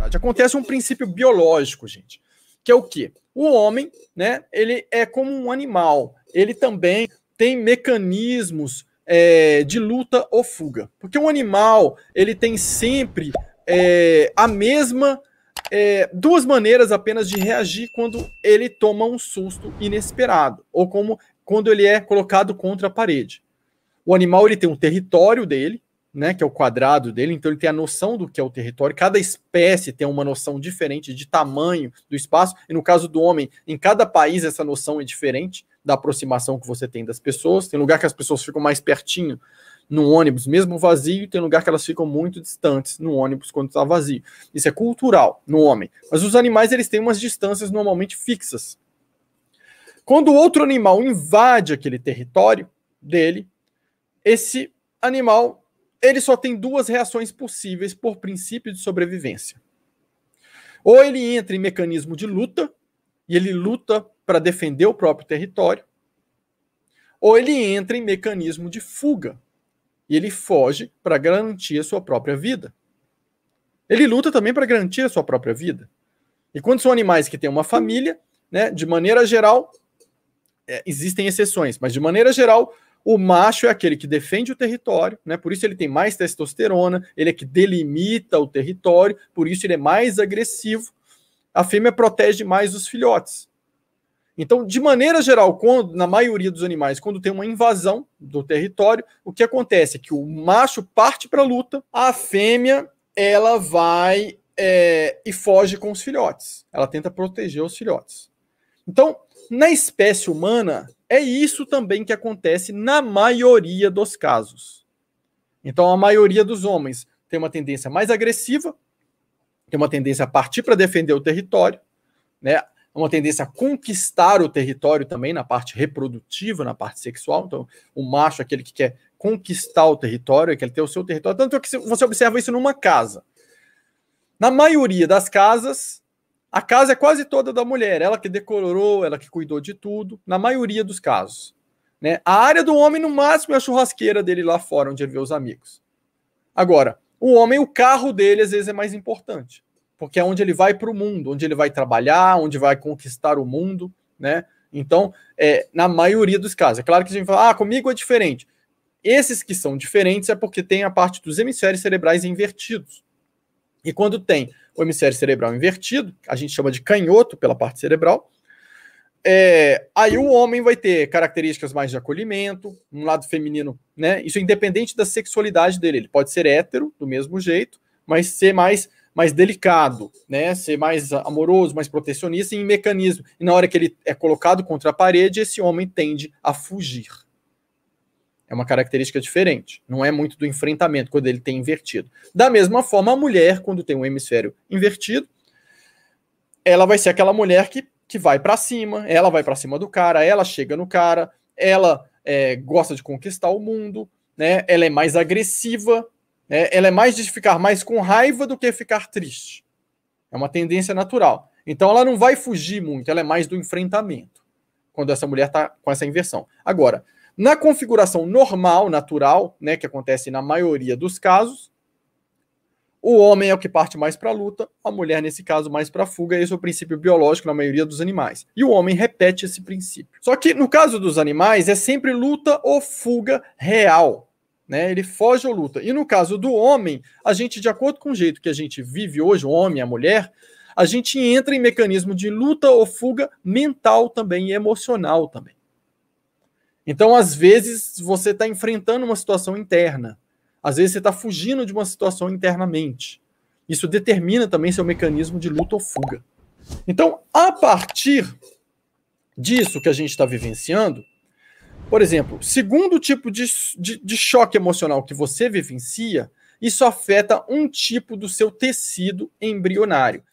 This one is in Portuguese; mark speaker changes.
Speaker 1: sociedade? Acontece um princípio biológico, gente, que é o quê? O homem, né, ele é como um animal, ele também tem mecanismos de luta ou fuga, porque o animal, ele tem sempre a mesma, duas maneiras apenas de reagir quando ele toma um susto inesperado, ou como quando ele é colocado contra a parede. O animal, ele tem um território dele, né, que é o quadrado dele, então ele tem a noção do que é o território, cada espécie tem uma noção diferente de tamanho do espaço, e no caso do homem, em cada país essa noção é diferente da aproximação que você tem das pessoas, tem lugar que as pessoas ficam mais pertinho no ônibus, mesmo vazio, e tem lugar que elas ficam muito distantes no ônibus quando está vazio. Isso é cultural no homem, mas os animais, eles têm umas distâncias normalmente fixas. Quando outro animal invade aquele território dele, esse animal, ele só tem duas reações possíveis por princípio de sobrevivência. Ou ele entra em mecanismo de luta, e ele luta para defender o próprio território, ou ele entra em mecanismo de fuga, e ele foge para garantir a sua própria vida. Ele luta também para garantir a sua própria vida. E quando são animais que têm uma família, né, de maneira geral, existem exceções, mas de maneira geral, o macho é aquele que defende o território, né? Por isso ele tem mais testosterona, ele é que delimita o território, por isso ele é mais agressivo. A fêmea protege mais os filhotes. Então, de maneira geral, na maioria dos animais, quando tem uma invasão do território, o que acontece é que o macho parte para a luta, a fêmea ela vai e foge com os filhotes. Ela tenta proteger os filhotes. Então, na espécie humana, é isso também que acontece na maioria dos casos. Então, a maioria dos homens tem uma tendência mais agressiva, tem uma tendência a partir para defender o território, né? Uma tendência a conquistar o território também na parte reprodutiva, na parte sexual. Então, o macho é aquele que quer conquistar o território, quer ter o seu território. Tanto que você observa isso numa casa. Na maioria das casas, a casa é quase toda da mulher, ela que decorou, ela que cuidou de tudo, na maioria dos casos. Né? A área do homem, no máximo, é a churrasqueira dele lá fora, onde ele vê os amigos. Agora, o homem, o carro dele, às vezes, é mais importante, porque é onde ele vai para o mundo, onde ele vai trabalhar, onde vai conquistar o mundo, né? Então, na maioria dos casos. É claro que a gente fala, comigo é diferente. Esses que são diferentes é porque tem a parte dos hemisférios cerebrais invertidos. E quando tem o hemisfério cerebral invertido, a gente chama de canhoto pela parte cerebral, aí o homem vai ter características mais de acolhimento, um lado feminino, né? Isso é independente da sexualidade dele. Ele pode ser hétero, do mesmo jeito, mas ser mais delicado, né? Ser mais amoroso, mais protecionista em mecanismo. E na hora que ele é colocado contra a parede, esse homem tende a fugir. É uma característica diferente. Não é muito do enfrentamento, quando ele tem invertido. Da mesma forma, a mulher, quando tem um hemisfério invertido, ela vai ser aquela mulher que vai para cima, ela vai para cima do cara, ela chega no cara, ela gosta de conquistar o mundo, né? Ela é mais agressiva, né? Ela é mais de ficar mais com raiva do que ficar triste. É uma tendência natural. Então ela não vai fugir muito, ela é mais do enfrentamento, quando essa mulher está com essa inversão. Agora, na configuração normal, natural, né, que acontece na maioria dos casos, o homem é o que parte mais para a luta, a mulher, nesse caso, mais para a fuga. Esse é o princípio biológico na maioria dos animais. E o homem repete esse princípio. Só que, no caso dos animais, é sempre luta ou fuga real. Né? Ele foge ou luta. E no caso do homem, a gente, de acordo com o jeito que a gente vive hoje, o homem e a mulher, a gente entra em mecanismo de luta ou fuga mental também e emocional também. Então, às vezes, você está enfrentando uma situação interna. Às vezes, você está fugindo de uma situação internamente. Isso determina também seu mecanismo de luta ou fuga. Então, a partir disso que a gente está vivenciando, por exemplo, segundo tipo de choque emocional que você vivencia, isso afeta um tipo do seu tecido embrionário.